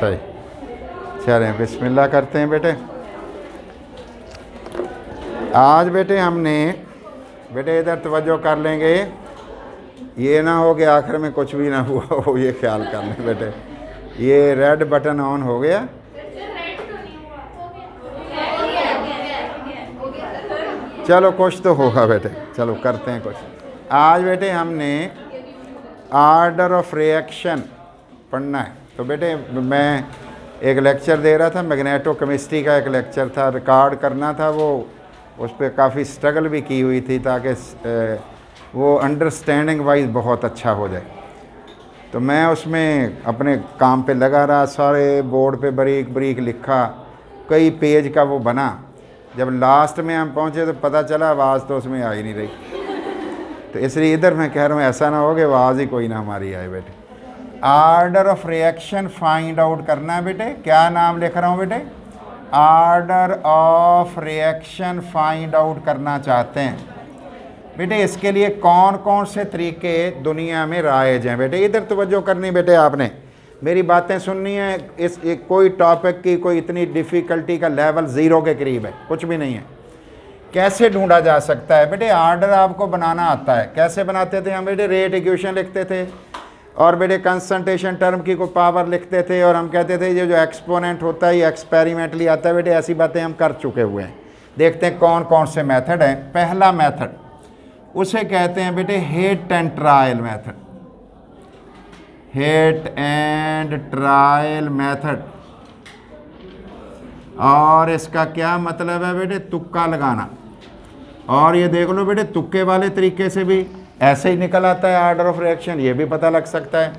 सही। चलें बिस्मिल्लाह करते हैं बेटे। आज बेटे हमने बेटे इधर तवज्जो कर लेंगे, ये ना हो कि आखिर में कुछ भी ना हुआ हो, ये ख्याल कर लें बेटे। ये रेड बटन ऑन हो गया, चलो कुछ तो होगा बेटे, चलो करते हैं कुछ। आज बेटे हमने आर्डर ऑफ रिएक्शन पढ़ना है। तो बेटे मैं एक लेक्चर दे रहा था, मैग्नेटो केमिस्ट्री का एक लेक्चर था, रिकॉर्ड करना था, वो उस पर काफ़ी स्ट्रगल भी की हुई थी ताकि वो अंडरस्टैंडिंग वाइज बहुत अच्छा हो जाए। तो मैं उसमें अपने काम पे लगा रहा, सारे बोर्ड पे बारीक बारीक लिखा, कई पेज का वो बना। जब लास्ट में हम पहुँचे तो पता चला आवाज़ तो उसमें आ ही नहीं रही। तो इसलिए इधर मैं कह रहा हूँ ऐसा ना हो कि आवाज़ ही कोई ना हमारी आए बेटे। Order of reaction find out करना है बेटे। क्या नाम लिख रहा हूँ बेटे? Order of reaction find out करना चाहते हैं बेटे। इसके लिए कौन कौन से तरीके दुनिया में राइज हैं बेटे? इधर तवज्जो करनी बेटे, आपने मेरी बातें सुननी है। कोई टॉपिक की कोई इतनी डिफ़िकल्टी का लेवल ज़ीरो के करीब है, कुछ भी नहीं है। कैसे ढूंढा जा सकता है बेटे? आर्डर आपको बनाना आता है। कैसे बनाते थे हम बेटे? रेट इक्वेशन लिखते थे और बेटे कंसंट्रेशन टर्म की कोई पावर लिखते थे और हम कहते थे ये जो एक्सपोनेंट होता है ये एक्सपेरिमेंटली आता है बेटे। ऐसी बातें हम कर चुके हुए हैं। देखते हैं कौन कौन से मेथड हैं। पहला मेथड उसे कहते हैं बेटे hit and trial method. Hit and trial method. और इसका क्या मतलब है बेटे? तुक्का लगाना। और ये देख लो बेटे, तुक्के वाले तरीके से भी ऐसे ही निकल आता है आर्डर ऑफ रिएक्शन, ये भी पता लग सकता है।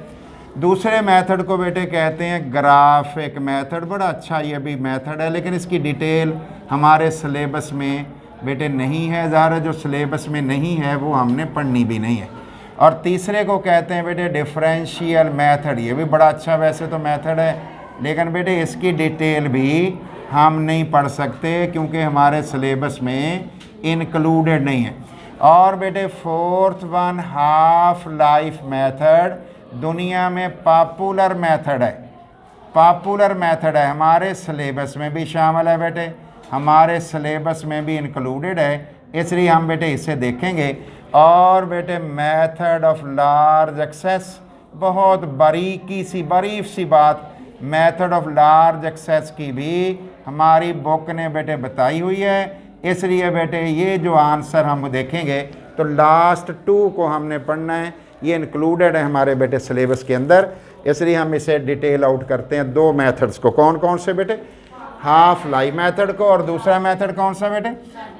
दूसरे मेथड को बेटे कहते हैं ग्राफिक मेथड। बड़ा अच्छा ये भी मेथड है, लेकिन इसकी डिटेल हमारे सिलेबस में बेटे नहीं है। ज़ाहिर जो सिलेबस में नहीं है वो हमने पढ़नी भी नहीं है। और तीसरे को कहते हैं बेटे डिफरेंशियल मेथड। ये भी बड़ा अच्छा वैसे तो मेथड है, लेकिन बेटे इसकी डिटेल भी हम नहीं पढ़ सकते क्योंकि हमारे सिलेबस में इंक्लूडेड नहीं है। और बेटे fourth one half life method दुनिया में पॉपुलर मेथड है। पॉपुलर मेथड है, हमारे सिलेबस में भी शामिल है बेटे, हमारे सिलेबस में भी इंक्लूडेड है, इसलिए हम बेटे इसे देखेंगे। और बेटे मेथड ऑफ लार्ज एक्सेस, बहुत बरीक सी बात मेथड ऑफ लार्ज एक्सेस की भी हमारी बुक ने बेटे बताई हुई है। इसलिए बेटे ये जो आंसर हम देखेंगे तो लास्ट टू को हमने पढ़ना है, ये इंक्लूडेड है हमारे बेटे सिलेबस के अंदर। इसलिए हम इसे डिटेल आउट करते हैं दो मेथड्स को। कौन कौन से बेटे? हाफ लाइफ मेथड को, और दूसरा मेथड कौन सा बेटे?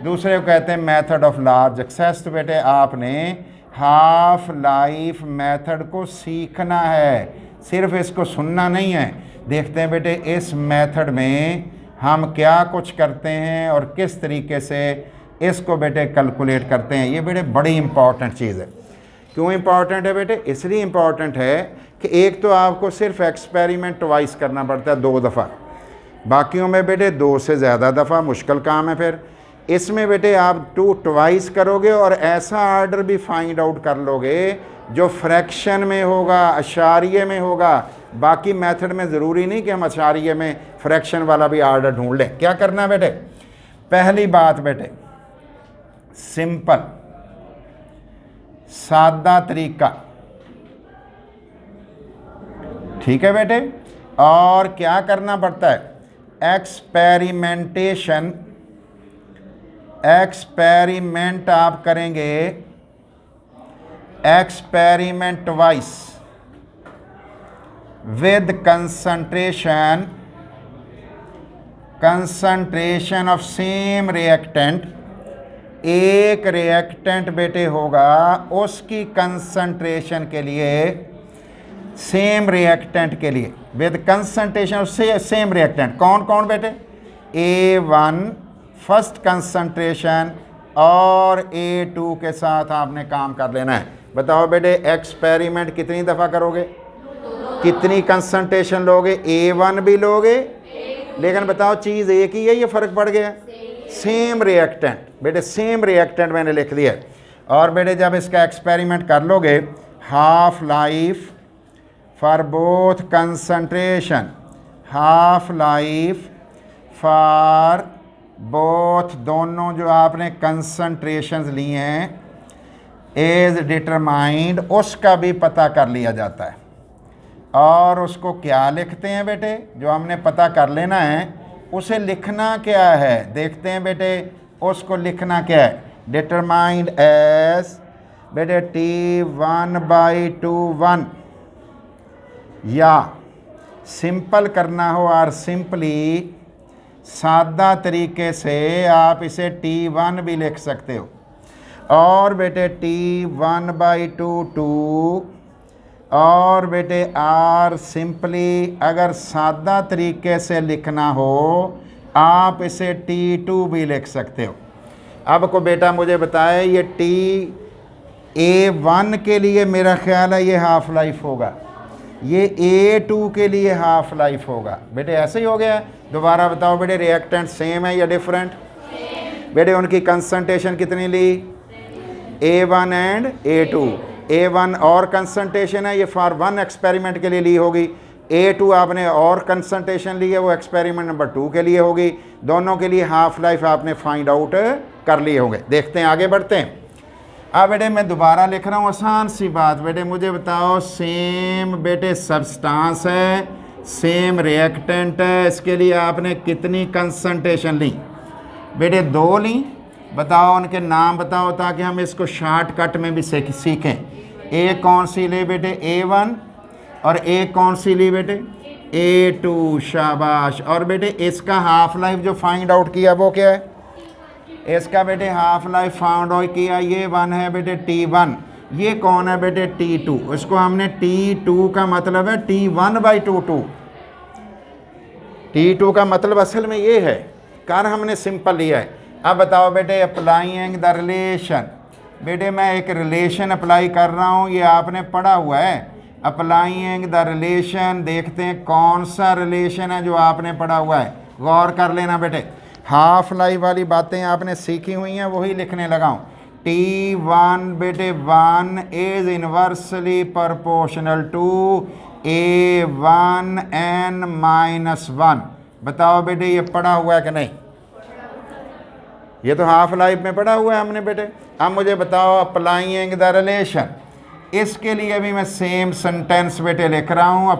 दूसरे को कहते हैं मेथड ऑफ लार्ज एक्सेस। तो बेटे आपने हाफ लाइफ मेथड को सीखना है, सिर्फ इसको सुनना नहीं है। देखते हैं बेटे इस मेथड में हम क्या कुछ करते हैं और किस तरीके से इसको बेटे कैलकुलेट करते हैं। ये बेटे बड़ी इंपॉर्टेंट चीज़ है। क्यों इंपॉर्टेंट है बेटे? इसलिए इंपॉर्टेंट है कि एक तो आपको सिर्फ एक्सपेरिमेंट ट्वाइस करना पड़ता है, 2 दफ़ा। बाकियों में बेटे 2 से ज़्यादा दफ़ा मुश्किल काम है। फिर इसमें बेटे आप ट्वाइस करोगे और ऐसा आर्डर भी फाइंड आउट कर लोगे जो फ्रैक्शन में होगा, अशारिये में होगा। बाकी मेथड में ज़रूरी नहीं कि हम अशारिये में फ्रैक्शन वाला भी आर्डर ढूंढ लें। क्या करना बेटे? पहली बात बेटे सिंपल सादा तरीका, ठीक है बेटे। और क्या करना पड़ता है? एक्सपेरिमेंटेशन। एक्सपेरिमेंट आप करेंगे experiment wise with concentration of same reactant. एक रिएक्टेंट बेटे होगा, उसकी कंसंट्रेशन के लिए, सेम रिएक्टेंट के लिए with concentration of same reactant. कौन कौन बेटे? A1 फर्स्ट कंसंट्रेशन और A2 के साथ आपने काम कर लेना है। बताओ बेटे एक्सपेरिमेंट कितनी दफ़ा करोगे? कितनी कंसंट्रेशन लोगे? A1 भी लोगे, लेकिन बताओ चीज़ एक ही है, ये फ़र्क पड़ गया? सेम रिएक्टेंट बेटे, सेम रिएक्टेंट मैंने लिख दिया। और बेटे जब इसका एक्सपेरिमेंट कर लोगे, half life for both concentration half life for both, दोनों जो आपने कंसंट्रेशंस लिए हैं, इज डिटरमाइंड, उसका भी पता कर लिया जाता है। और उसको क्या लिखते हैं बेटे, जो हमने पता कर लेना है उसे लिखना क्या है, देखते हैं बेटे उसको लिखना क्या है। डिटरमाइंड एज बेटे T1/2 या सिंपल करना हो और सिंपली सादा तरीके से आप इसे T1 भी लिख सकते हो। और बेटे T1/2 और बेटे आर सिंपली अगर सादा तरीके से लिखना हो आप इसे T2 भी लिख सकते हो। अब को बेटा मुझे बताए ये A1 के लिए मेरा ख्याल है ये हाफ लाइफ होगा, ये A2 के लिए हाफ लाइफ होगा। बेटे ऐसे ही हो गया। दोबारा बताओ बेटे रिएक्टेंट सेम है या डिफरेंट? बेटे उनकी कंसंट्रेशन कितनी ली? A1 and A2। A1 और कंसंट्रेशन है, ये फॉर 1 एक्सपेरिमेंट के लिए ली होगी। A2 आपने और कंसंट्रेशन ली है, वो एक्सपेरिमेंट नंबर 2 के लिए होगी। दोनों के लिए हाफ लाइफ आपने फाइंड आउट कर लिए होंगे। देखते हैं आगे बढ़ते हैं। अब बेटे मैं दोबारा लिख रहा हूँ, आसान सी बात। बेटे मुझे बताओ सेम बेटे सब्सटेंस है, सेम रिएक्टेंट है, इसके लिए आपने कितनी कंसंट्रेशन ली? बेटे 2 ली। बताओ उनके नाम बताओ ताकि हम इसको शॉर्टकट में भी सीखें। ए कौन सी ले बेटे? A1। और ए कौन सी ली बेटे? A2। शाबाश। और बेटे इसका हाफ लाइफ जो फाइंड आउट किया वो क्या है? इसका बेटे हाफ लाइफ फाउंड आउट किया, ये 1 है बेटे T1। ये कौन है बेटे? T2। इसको हमने T2 का मतलब है T1/2। T2 का मतलब असल में ये है, कार हमने सिंपल लिया है। अब बताओ बेटे अप्लाइंग द रिलेशन। बेटे मैं एक रिलेशन अप्लाई कर रहा हूँ, ये आपने पढ़ा हुआ है। अप्लाइंग द रिलेशन, देखते हैं कौन सा रिलेशन है जो आपने पढ़ा हुआ है। गौर कर लेना बेटे, हाफ लाइफ वाली बातें आपने सीखी हुई हैं वही लिखने लगाऊं। T1 बेटे 1 is inversely proportional to A1n-1। बताओ बेटे ये पढ़ा हुआ है कि नहीं? ये तो हाफ लाइफ में पढ़ा हुआ है हमने बेटे। अब मुझे बताओ अप्लाइंग द रिलेशन, इसके लिए भी मैं सेम सेंटेंस बेटे लिख रहा हूँ।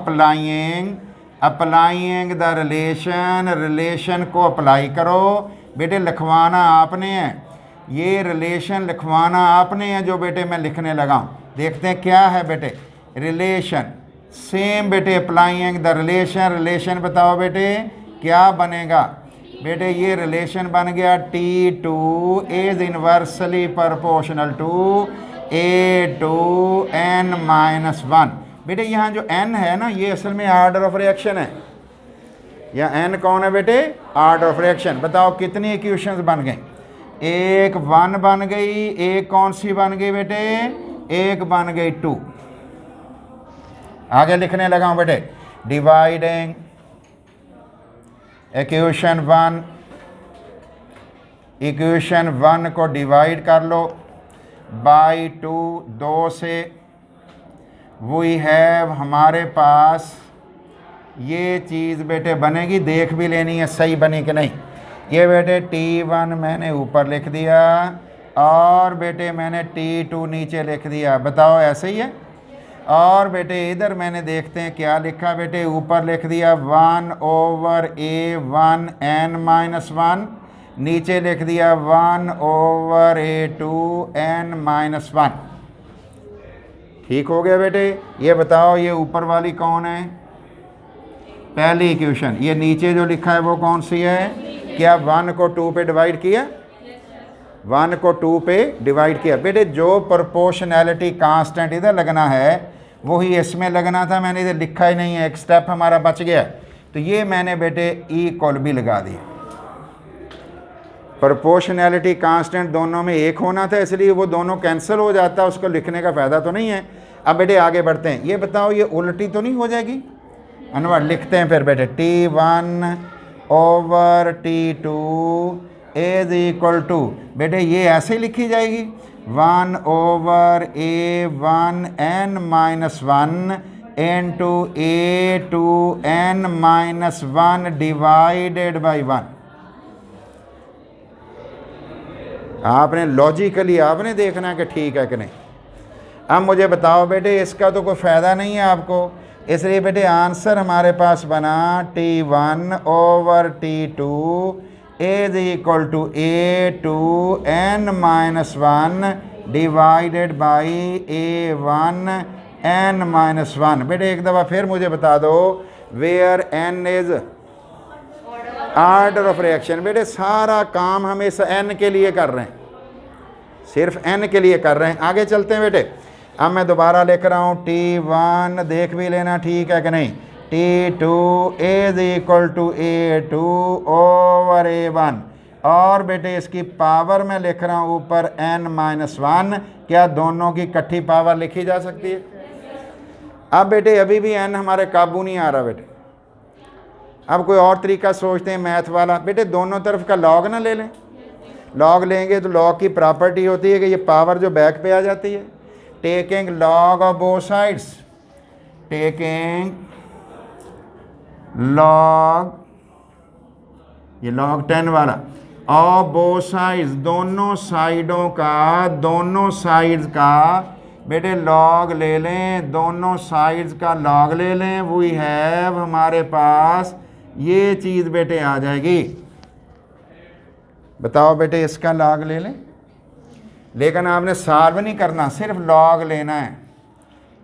अप्लाइंग द रिलेशन, रिलेशन को अप्लाई करो। बेटे लिखवाना आपने है, ये रिलेशन लिखवाना आपने है जो बेटे मैं लिखने लगा हूँ। देखते हैं क्या है बेटे रिलेशन। सेम बेटे अप्लाइंग द रिलेशन, रिलेशन बताओ बेटे क्या बनेगा? बेटे ये रिलेशन बन गया T2 is inversely proportional to A2n-1। बेटे यहाँ जो n है ना, ये असल में आर्डर ऑफ रिएक्शन है। या n कौन है बेटे? Order of reaction. बताओ कितनी इक्वेशंस बन गई? एक 1 बन गई, एक कौन सी बन गई बेटे? एक बन गई 2। आगे लिखने लगा हूँ बेटे, डिवाइडिंग इक्वेशन 1 को डिवाइड कर लो बाई 2, 2 से। वी हैव, हमारे पास ये चीज़ बेटे बनेगी, देख भी लेनी है सही बनी कि नहीं। ये बेटे T1 मैंने ऊपर लिख दिया और बेटे मैंने T2 नीचे लिख दिया। बताओ ऐसे ही है? और बेटे इधर मैंने देखते हैं क्या लिखा बेटे, ऊपर लिख दिया 1/A1n-1, नीचे लिख दिया 1/A2n-1। ठीक हो गया बेटे। ये बताओ ये ऊपर वाली कौन है? पहली इक्वेशन। ये नीचे जो लिखा है वो कौन सी है? क्या 1 को 2 पे डिवाइड किया? 1 को 2 पे डिवाइड किया। बेटे जो प्रोपोर्शनैलिटी कांस्टेंट इधर लगना है वही इसमें लगना था, मैंने इधर लिखा ही नहीं है, एक स्टेप हमारा बच गया। तो ये मैंने बेटे इक्वल भी लगा दिया। प्रोपोर्शनैलिटी कांस्टेंट दोनों में एक होना था, इसलिए वो दोनों कैंसिल हो जाता, उसको लिखने का फ़ायदा तो नहीं है। अब बेटे आगे बढ़ते हैं। ये बताओ ये उल्टी तो नहीं हो जाएगी? अनवर लिखते हैं फिर बेटे T1/T2 इज इक्वल टू, बेटे ये ऐसे ही लिखी जाएगी 1/A1n-1 into A2n-1 divided by 1। आपने लॉजिकली आपने देखना है कि ठीक है कि नहीं। अब मुझे बताओ बेटे, इसका तो कोई फ़ायदा नहीं है आपको, इसलिए बेटे आंसर हमारे पास बना T1/T2 is equal to A2n-1 divided by A1n-1। बेटे एक दफ़ा फिर मुझे बता दो, where n is order of reaction. बेटे सारा काम हम इस n के लिए कर रहे हैं, सिर्फ n के लिए कर रहे हैं। आगे चलते हैं बेटे। अब मैं दोबारा लिख रहा हूँ T1, देख भी लेना ठीक है कि नहीं। T2 is equal to A2/A1, और बेटे इसकी पावर मैं लिख रहा हूँ ऊपर n-1। क्या दोनों की इकट्ठी पावर लिखी जा सकती है? अब बेटे अभी भी n हमारे काबू नहीं आ रहा बेटे। अब कोई और तरीका सोचते हैं मैथ वाला। बेटे दोनों तरफ का लॉग ना ले लें, लॉग लेंगे तो लॉग की प्रॉपर्टी होती है कि ये पावर जो बैक पे आ जाती है। Taking log of both sides, taking log, ये log 10 वाला, ऑफ बोथ साइड्स, दोनों साइडों का बेटे लॉग ले लें, दोनों साइड्स का लॉग ले लें। वी हैव, हमारे पास ये चीज़ बेटे आ जाएगी। बताओ बेटे इसका लॉग ले लें, लेकिन आपने सॉल्व नहीं करना, सिर्फ लॉग लेना है।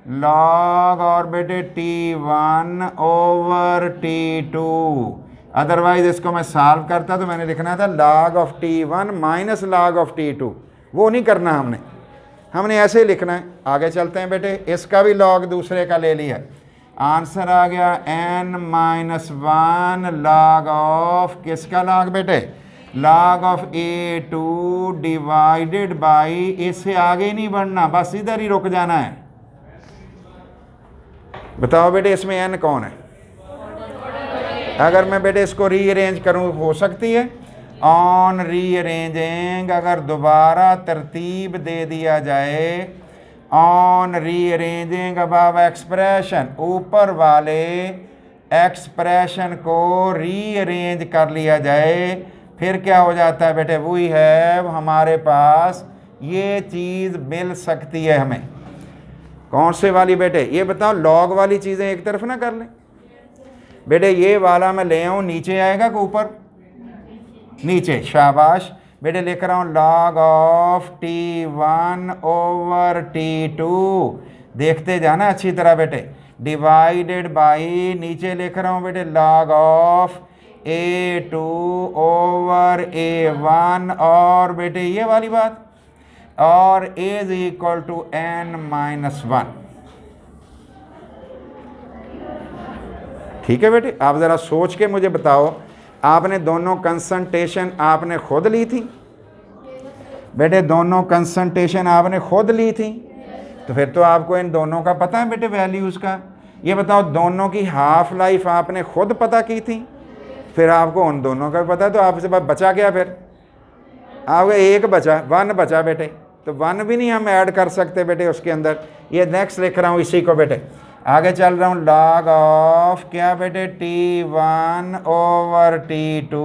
लॉग और बेटे T1/T2। अदरवाइज इसको मैं सॉल्व करता तो मैंने लिखना था log of T1 minus log of T2। वो नहीं करना हमने ऐसे ही लिखना है। आगे चलते हैं बेटे, इसका भी लॉग दूसरे का ले लिया, आंसर आ गया n-1 log ऑफ, किसका लॉग बेटे? log of A2 divided by, इससे आगे ही नहीं बढ़ना, बस इधर ही रुक जाना है। बताओ बेटे इसमें n कौन है? अगर मैं बेटे इसको रीअरेंज करूं हो सकती है। ऑन रीअरेंजिंग, अगर दोबारा तरतीब दे दिया जाए, ऑन रीअरेंजिंग अबव एक्सप्रेशन, ऊपर वाले एक्सप्रेशन को रीअरेंज कर लिया जाए, फिर क्या हो जाता है बेटे? वी हैव, हमारे पास ये चीज़ मिल सकती है हमें। कौन से वाली बेटे? ये बताओ, लॉग वाली चीज़ें एक तरफ ना कर लें बेटे। ये वाला मैं ले आऊँ, नीचे आएगा कि ऊपर? नीचे, शाबाश बेटे। लिख रहा हूँ log ऑफ T1/T2, देखते जाना अच्छी तरह बेटे, डिवाइडेड बाई, नीचे लिख रहा हूँ बेटे log ऑफ A2/A1, और बेटे ये वाली बात, और इज इक्वल टू n-1। ठीक है बेटे, आप ज़रा सोच के मुझे बताओ, आपने दोनों कंसंट्रेशन आपने खुद ली थी बेटे? दोनों कंसंट्रेशन आपने खुद ली थी, तो फिर तो आपको इन दोनों का पता है बेटे वैल्यूज़ का। ये बताओ, दोनों की हाफ लाइफ आपने खुद पता की थी, फिर आपको उन दोनों का भी पता है, तो आपसे बचा क्या? फिर आपका एक बचा, 1 बचा बेटे, तो 1 भी नहीं हम ऐड कर सकते बेटे उसके अंदर। ये नेक्स्ट लिख रहा हूँ इसी को बेटे, आगे चल रहा हूँ। log ऑफ क्या बेटे? T1/T2,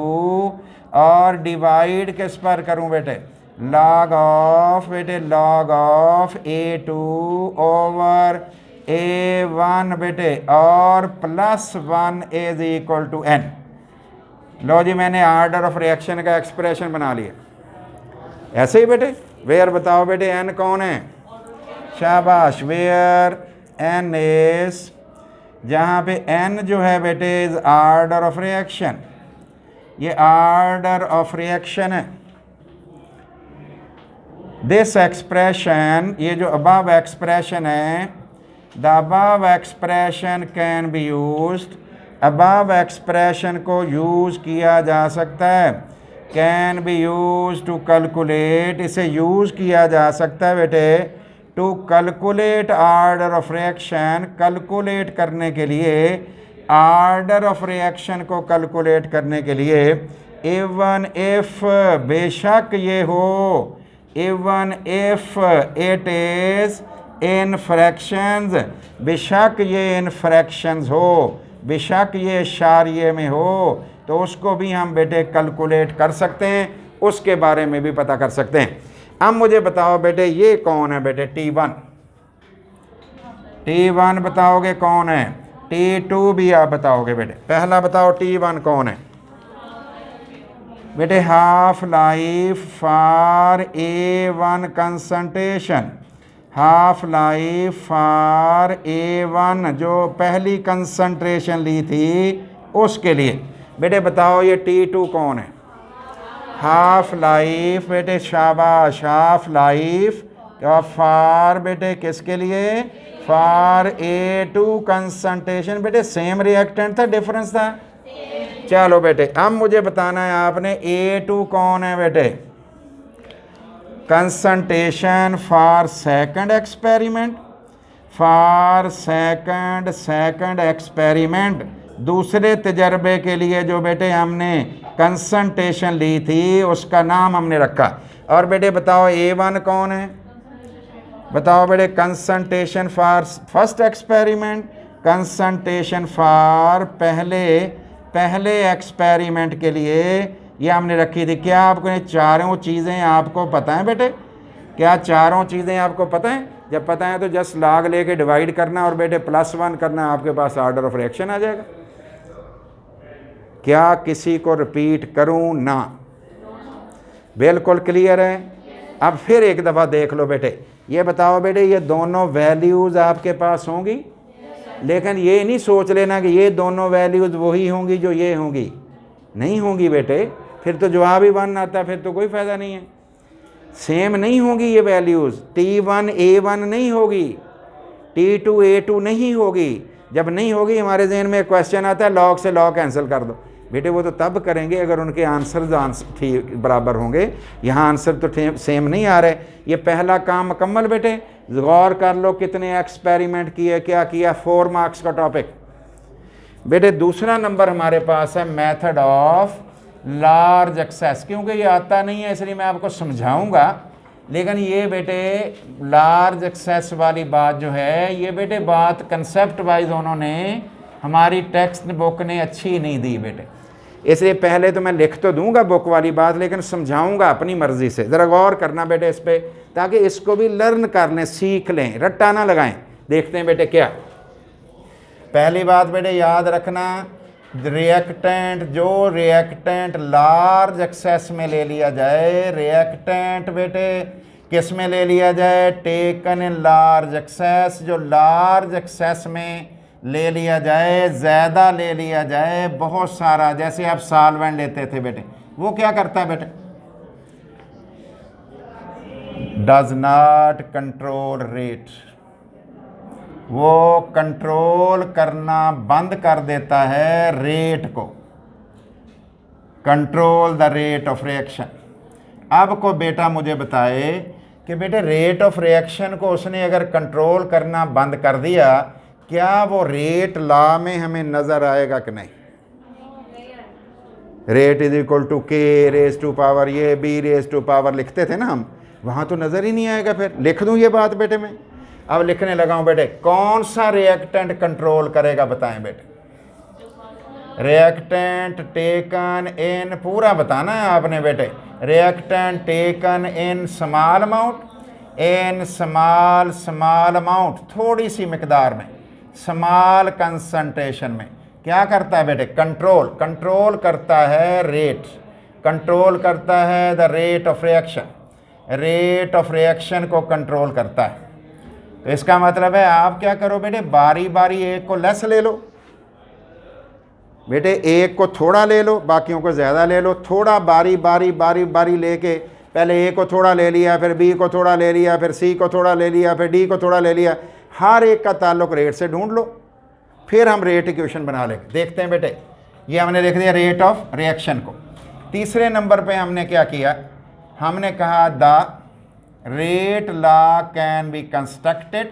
और डिवाइड किस पर करूँ बेटे? log ऑफ बेटे, log ऑफ A2/A1 बेटे, और +1 इज इक्वल टू n। लो जी, मैंने ऑर्डर ऑफ रिएक्शन का एक्सप्रेशन बना लिया ऐसे ही बेटे। वेयर बताओ बेटे n कौन है? शाबाश, वेयर n इज, जहाँ पे n जो है बेटे इज ऑर्डर ऑफ रिएक्शन, ये ऑर्डर ऑफ रिएक्शन है। दिस एक्सप्रेशन, ये जो अबव एक्सप्रेशन है, the above expression can be used, above expression को यूज़ किया जा सकता है। Can be use to calculate, इसे यूज़ किया जा सकता है बेटे to calculate order of reaction, calculate करने के लिए, ऑर्डर ऑफ रिएक्शन को कैलकुलेट करने के लिए। इवन इफ, बेशक ये हो, even if it is in fractions, बेशक ये इन फ्रैक्शंस हो, बेशक ये इशारिये में हो, तो उसको भी हम बेटे कैलकुलेट कर सकते हैं, उसके बारे में भी पता कर सकते हैं। अब मुझे बताओ बेटे ये कौन है बेटे T1, T1 बताओगे कौन है, T2 भी आप बताओगे बेटे। पहला बताओ T1 कौन है बेटे, half life for A1 concentration, half life for A1 जो पहली कंसंट्रेशन ली थी उसके लिए। बेटे बताओ ये T2 कौन है, हाफ लाइफ बेटे, शाबाश, हाफ लाइफ फॉर बेटे किसके लिए, फॉर A2 कंसंट्रेशन। बेटे सेम रिएक्टेंट था, डिफरेंस था। चलो बेटे अब मुझे बताना है आपने A2 कौन है बेटे, concentration for second experiment, for second experiment, दूसरे तजर्बे के लिए जो बेटे हमने कंसंट्रेशन ली थी उसका नाम हमने रखा। और बेटे बताओ A1 कौन है, बताओ बेटे, concentration for first experiment, concentration for पहले एक्सपेरिमेंट के लिए ये हमने रखी थी। क्या आपको ये चारों चीज़ें आपको पता है बेटे, क्या चारों चीज़ें आपको पता हैं? जब पता है तो जस्ट लॉग लेके डिवाइड करना और बेटे +1 करना, आपके पास ऑर्डर ऑफ रिएक्शन आ जाएगा। क्या किसी को रिपीट करूं ना? बिल्कुल क्लियर है। अब फिर एक दफ़ा देख लो बेटे, ये बताओ बेटे ये दोनों वैल्यूज़ आपके पास होंगी, लेकिन ये नहीं सोच लेना कि ये दोनों वैल्यूज़ वही होंगी जो ये होंगी, नहीं होंगी बेटे, फिर तो जवाब ही 1 आता है, फिर तो कोई फ़ायदा नहीं है। सेम नहीं होगी ये वैल्यूज़, T1 A1 नहीं होगी, T2 A2 नहीं होगी। जब नहीं होगी हमारे जहन में क्वेश्चन आता है लॉग से लॉग कैंसिल कर दो। बेटे वो तो तब करेंगे अगर उनके आंसर ठीक बराबर होंगे, यहाँ आंसर तो सेम नहीं आ रहे। ये पहला काम मुकम्मल बेटे। गौर कर लो कितने एक्सपेरिमेंट किए, क्या किया, 4 मार्क्स का टॉपिक। बेटे दूसरा नंबर हमारे पास है मेथड ऑफ लार्ज एक्सेस। क्योंकि ये आता नहीं है इसलिए मैं आपको समझाऊंगा, लेकिन ये बेटे लार्ज एक्सेस वाली बात जो है, ये बेटे बात कंसेप्ट वाइज उन्होंने हमारी टेक्स्ट बुक ने अच्छी नहीं दी बेटे, इसलिए पहले तो मैं लिख तो दूंगा बुक वाली बात, लेकिन समझाऊंगा अपनी मर्जी से। ज़रा गौर करना बेटे इस पर, ताकि इसको भी लर्न कर लें, सीख लें, रट्टा ना लगाएं। देखते हैं बेटे क्या। पहली बात बेटे याद रखना, रिएक्टेंट लार्ज एक्सेस में ले लिया जाए, रिएक्टेंट बेटे किस में ले लिया जाए, टेकन इन लार्ज एक्सेस, जो लार्ज एक्सेस में ले लिया जाए, ज़्यादा ले लिया जाए, बहुत सारा। जैसे आप सॉल्वेंट लेते थे बेटे, वो क्या करता है बेटे, डज नॉट कंट्रोल रेट, वो कंट्रोल करना बंद कर देता है रेट को, control the rate of reaction. अब को बेटा मुझे बताए कि बेटे रेट ऑफ रिएक्शन को उसने अगर कंट्रोल करना बंद कर दिया, क्या वो रेट लॉ में हमें नज़र आएगा कि नहीं? Rate is equal to K raise to power ये B रेज टू पावर लिखते थे ना हम, वहाँ तो नज़र ही नहीं आएगा। फिर लिख दूँ ये बात बेटे मैं, अब लिखने लगा हूँ बेटे। कौन सा रिएक्टेंट कंट्रोल करेगा बताएं बेटे? रिएक्टेंट टेकन इन, पूरा बताना है आपने बेटे, reactant taken in small amount, in small amount, थोड़ी सी मिकदार में, स्मॉल कंसंट्रेशन में क्या करता है बेटे? कंट्रोल करता है रेट, कंट्रोल करता है the rate of reaction, rate of reaction को कंट्रोल करता है। तो इसका मतलब है आप क्या करो बेटे, बारी बारी एक को लेस ले लो बेटे, एक को थोड़ा ले लो, बाकियों को ज़्यादा ले लो, थोड़ा बारी बारी लेके पहले ए को थोड़ा ले लिया, फिर बी को थोड़ा ले लिया, फिर सी को थोड़ा ले लिया, फिर डी को थोड़ा ले लिया, हर एक का ताल्लुक रेट से ढूंढ लो, फिर हम रेट इक्वेशन बना लेंगे। देखते हैं बेटे, ये हमने लिख दिया रेट ऑफ रिएक्शन को। तीसरे नंबर पे हमने क्या किया, हमने कहा the rate law can be constructed,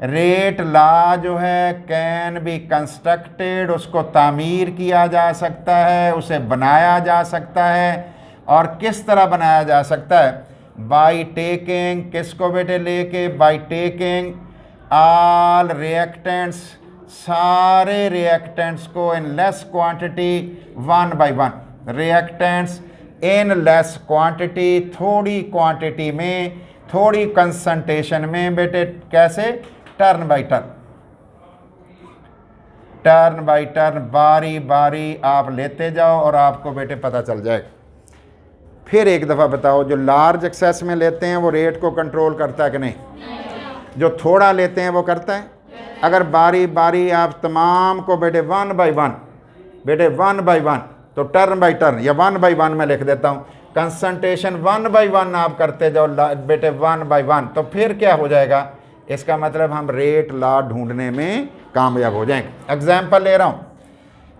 rate law जो है कैन बी कंस्ट्रक्टेड, उसको तामीर किया जा सकता है, उसे बनाया जा सकता है। और किस तरह बनाया जा सकता है? बाई टेकिंग, किसको बेटे लेके, बाई टेकिंग ऑल रिएक्टेंट्स, सारे रिएक्टेंट्स को in less quantity, one by one, reactants in less quantity, थोड़ी क्वांटिटी में, थोड़ी कंसंट्रेशन में बेटे, कैसे, turn by turn, turn by turn, बारी बारी आप लेते जाओ और आपको बेटे पता चल जाएगा। फिर एक दफ़ा बताओ, जो लार्ज एक्सेस में लेते हैं वो रेट को कंट्रोल करता है कि नहीं? जो थोड़ा लेते हैं वो करता है? अगर बारी बारी आप तमाम को बेटे वन बाय वन, बेटे वन बाय वन, तो टर्न बाय टर्न या वन बाय वन मैं लिख देता हूँ, कंसंट्रेशन वन बाय वन आप करते जाओ बेटे वन बाय वन, तो फिर क्या हो जाएगा? इसका मतलब हम रेट लॉ ढूंढने में कामयाब हो जाएंगे। एग्जाम्पल ले रहा हूँ,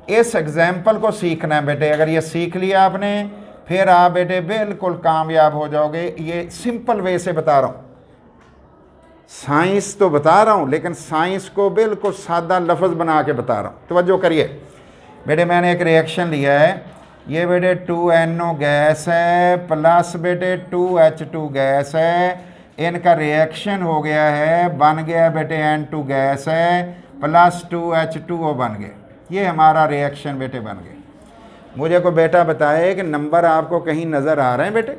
इस एग्जाम्पल को सीखना है बेटे। अगर ये सीख लिया आपने, फिर आप बेटे बिल्कुल कामयाब हो जाओगे। ये सिंपल वे से बता रहा हूँ, साइंस तो बता रहा हूँ, लेकिन साइंस को बिल्कुल सादा लफ्ज़ बना के बता रहा हूँ। तवज्जो करिए बेटे, मैंने एक रिएक्शन लिया है, ये बेटे 2NO गैस है प्लस बेटे 2H2 गैस है, इनका रिएक्शन हो गया है, बन गया बेटे N2 गैस है प्लस 2H2O बन गए। ये हमारा रिएक्शन बेटे बन गए। मुझे को बेटा बताए कि नंबर आपको कहीं नज़र आ रहे हैं बेटे?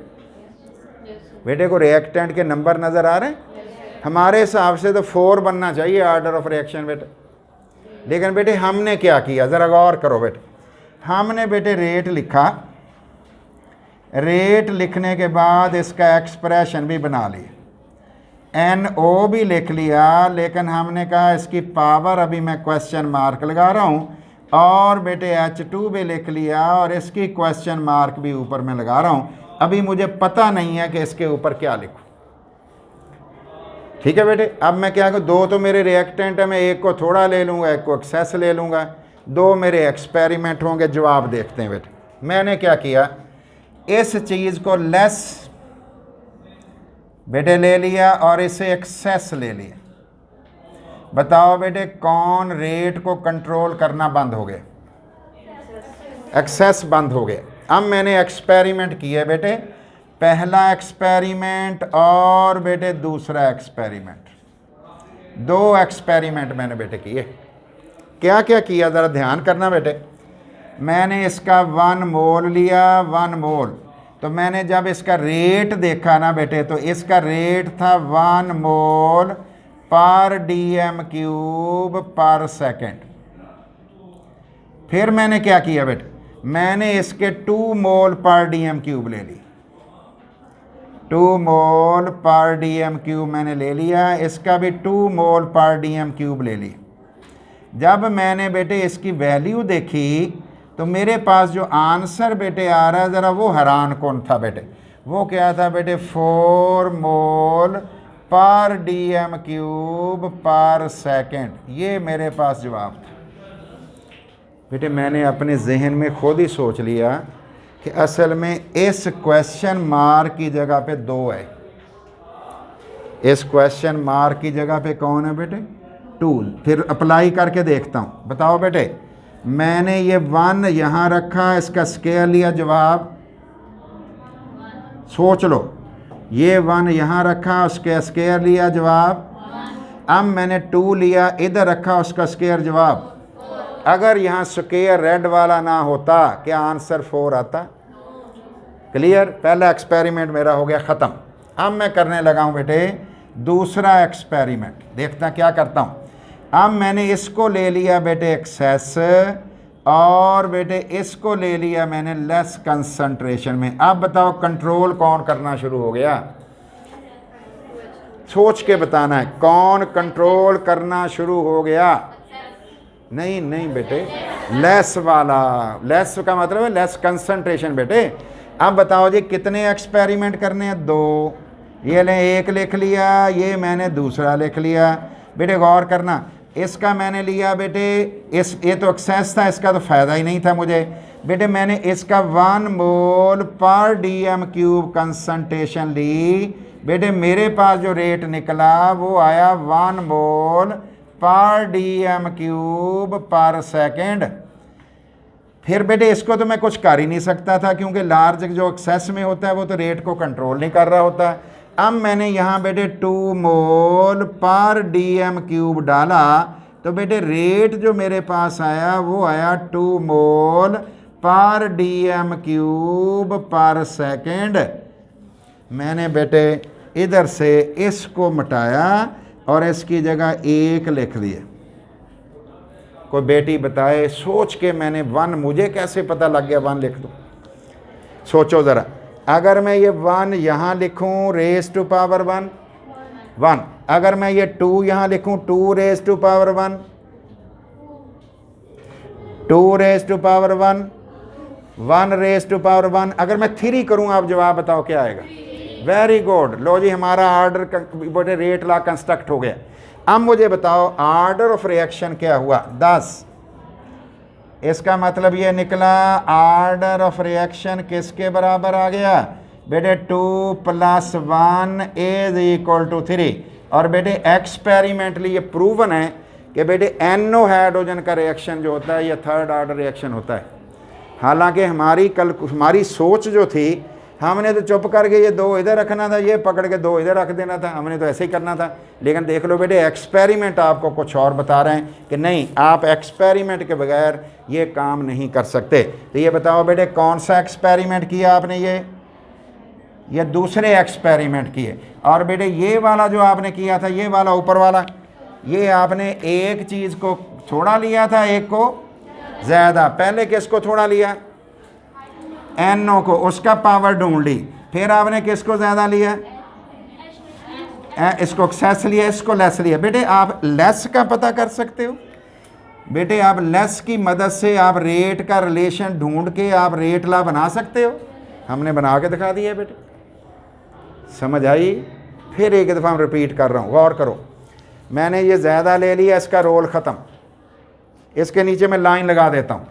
बेटे को रिएक्टेंट के नंबर नज़र आ रहे हैं? हमारे हिसाब से तो 4 बनना चाहिए ऑर्डर ऑफ रिएक्शन बेटे, लेकिन बेटे हमने क्या किया, ज़रा गौर करो बेटे। हमने बेटे रेट लिखा, रेट लिखने के बाद इसका एक्सप्रेशन भी बना लिया, NO भी लिख लिया, लेकिन हमने कहा इसकी पावर अभी मैं क्वेश्चन मार्क लगा रहा हूँ, और बेटे H2 भी लिख लिया और इसकी क्वेश्चन मार्क भी ऊपर में लगा रहा हूँ। अभी मुझे पता नहीं है कि इसके ऊपर क्या लिखूँ। ठीक है बेटे, अब मैं क्या करूँ, 2 तो मेरे रिएक्टेंट है, मैं एक को थोड़ा ले लूँगा, एक को एक्सेस ले लूँगा, 2 मेरे एक्सपेरिमेंट होंगे। जवाब देखते हैं बेटे। मैंने क्या किया, इस चीज़ को लेस बेटे ले लिया और इसे एक्सेस ले लिया। बताओ बेटे कौन रेट को कंट्रोल करना बंद हो गया? एक्सेस बंद हो गया। अब मैंने एक्सपेरिमेंट किए बेटे, पहला एक्सपेरिमेंट और बेटे दूसरा एक्सपेरिमेंट, 2 एक्सपेरिमेंट मैंने बेटे किए। क्या क्या किया ज़रा ध्यान करना बेटे। मैंने इसका 1 मोल लिया, 1 मोल, तो मैंने जब इसका रेट देखा ना बेटे, तो इसका रेट था 1 मोल पर dm³ पर सेकेंड। फिर मैंने क्या किया बेटे, मैंने इसके 2 मोल पर dm³ ले ली, 2 मोल पर dm³ मैंने ले लिया, इसका भी 2 मोल पर dm³ ले लिया। जब मैंने बेटे इसकी वैल्यू देखी, तो मेरे पास जो आंसर बेटे आ रहा है, ज़रा वो हैरान कौन था बेटे। वो क्या था बेटे, 4 मोल पर dm³ पर सेकेंड। ये मेरे पास जवाब था बेटे। मैंने अपने जहन में खुद ही सोच लिया कि असल में इस क्वेश्चन मार्क की जगह पे 2 है। इस क्वेश्चन मार्क की जगह पे कौन है बेटे, 2। फिर अप्लाई करके देखता हूँ। बताओ बेटे, मैंने ये 1 यहाँ रखा, इसका स्केयर लिया, जवाब सोच लो। ये 1 यहाँ रखा, उसका स्केयर लिया, जवाब। अब मैंने 2 लिया, इधर रखा, उसका स्केयर, जवाब। अगर यहाँ स्केयर रेड वाला ना होता, क्या आंसर 4 आता? क्लियर। पहला एक्सपेरिमेंट मेरा हो गया ख़त्म। अब मैं करने लगा हूँ बेटे दूसरा एक्सपेरिमेंट। देखता क्या करता हूँ। अब मैंने इसको ले लिया बेटे एक्सेस, और बेटे इसको ले लिया मैंने लेस कंसंट्रेशन में। अब बताओ कंट्रोल कौन करना शुरू हो गया? सोच के बताना है, कौन कंट्रोल करना शुरू हो गया? नहीं नहीं बेटे, लेस वाला। लेस का मतलब है लेस कंसंट्रेशन बेटे। अब बताओ जी कितने एक्सपेरिमेंट करने हैं? 2। ये ले, एक लिख लिया, ये मैंने दूसरा लिख लिया। बेटे गौर करना, इसका मैंने लिया बेटे, ये तो एक्सेस था, इसका तो फ़ायदा ही नहीं था मुझे। बेटे मैंने इसका 1 मोल पर dm³ कंसंट्रेशन ली। बेटे मेरे पास जो रेट निकला वो आया 1 मोल पर dm³ पर सेकेंड। फिर बेटे इसको तो मैं कुछ कर ही नहीं सकता था, क्योंकि लार्ज जो एक्सेस में होता है वो तो रेट को कंट्रोल नहीं कर रहा होता है। अब मैंने यहाँ बेटे 2 मोल पर dm³ डाला, तो बेटे रेट जो मेरे पास आया वो आया 2 मोल पर dm³ पर सेकेंड। मैंने बेटे इधर से इसको मिटाया और इसकी जगह 1 लिख दिए। कोई बेटी बताए, सोच के मैंने 1, मुझे कैसे पता लग गया 1 लिख दूँ? सोचो ज़रा, अगर मैं ये 1 यहाँ लिखूँ रेज़ टू पावर 1, अगर मैं ये 2 यहाँ लिखूँ 2 raise to power 1, 2 raise to power 1 raise to power 1, अगर मैं 3 करूँ, आप जवाब बताओ क्या आएगा? Very good. लो जी, हमारा आर्डर बेटे रेट लॉ कंस्ट्रक्ट हो गया। अब मुझे बताओ आर्डर ऑफ रिएक्शन क्या हुआ? 10। इसका मतलब ये निकला आर्डर ऑफ रिएक्शन किसके बराबर आ गया बेटे? 2 + 1 = 3। और बेटे एक्सपेरिमेंटली ये प्रूवन है कि बेटे NO हाइड्रोजन का रिएक्शन जो होता है ये 3rd ऑर्डर रिएक्शन होता है। हालांकि हमारी सोच जो थी, हमने तो चुप करके ये 2 इधर रखना था, ये पकड़ के 2 इधर रख देना था, हमने तो ऐसे ही करना था। लेकिन देख लो बेटे, एक्सपेरिमेंट आपको कुछ और बता रहे हैं कि नहीं, आप एक्सपेरिमेंट के बगैर ये काम नहीं कर सकते। तो ये बताओ बेटे, कौन सा एक्सपेरिमेंट किया आपने? ये दूसरे एक्सपेरिमेंट किए। और बेटे ये वाला जो आपने किया था, ये वाला ऊपर वाला, ये आपने एक चीज़ को थोड़ा लिया था, एक को ज़्यादा। पहले किसको थोड़ा लिया? NO को, उसका पावर ढूंढ ली। फिर आपने किसको ज़्यादा लिया? इसको एक्सेस लिया, इसको लेस लिया। बेटे आप लेस का पता कर सकते हो। बेटे आप लेस की मदद से आप रेट का रिलेशन ढूंढ के आप रेट लॉ बना सकते हो। हमने बना के दिखा दिया बेटे, समझ आई? फिर एक दफ़ा हम रिपीट कर रहा हूँ, गौर करो। मैंने ये ज़्यादा ले लिया, इसका रोल ख़त्म। इसके नीचे मैं लाइन लगा देता हूँ,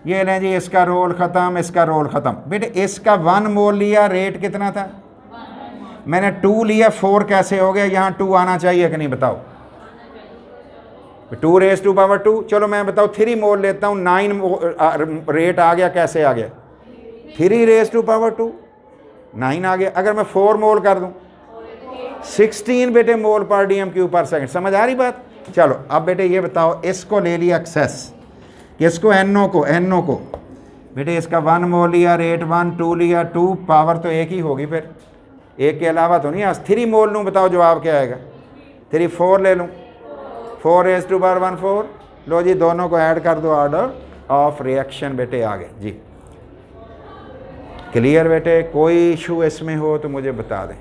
ये लें जी, इसका रोल ख़त्म, इसका रोल ख़त्म। बेटे इसका 1 मोल लिया, रेट कितना था? मैंने 2 लिया, 4 कैसे हो गया? यहाँ 2 आना चाहिए कि नहीं? बताओ। 2 रेज़ टू पावर 2। चलो मैं बताओ 3 मोल लेता हूँ, 9 रेट आ गया। कैसे आ गया? 3 रेज़ टू पावर 2, 9 आ गया। अगर मैं 4 मोल कर दूँ, 16 बेटे मोल पर dm³ पर सेकेंड। समझ आ रही बात? चलो अब बेटे ये बताओ, इसको ले लिया एक्सेस, किसको? NO को। बेटे इसका 1 मोल लिया, रेट 1, 2 लिया, 2 पावर तो एक ही होगी, फिर एक के अलावा तो नहीं। आज 3 मोल लूँ, बताओ जवाब क्या आएगा? 3 4 ले लूँ, 4 रेज़ टू पावर 1 4। लो जी, दोनों को ऐड कर दो, ऑर्डर ऑफ रिएक्शन बेटे आ गए जी। क्लियर बेटे? कोई इशू इसमें हो तो मुझे बता दें।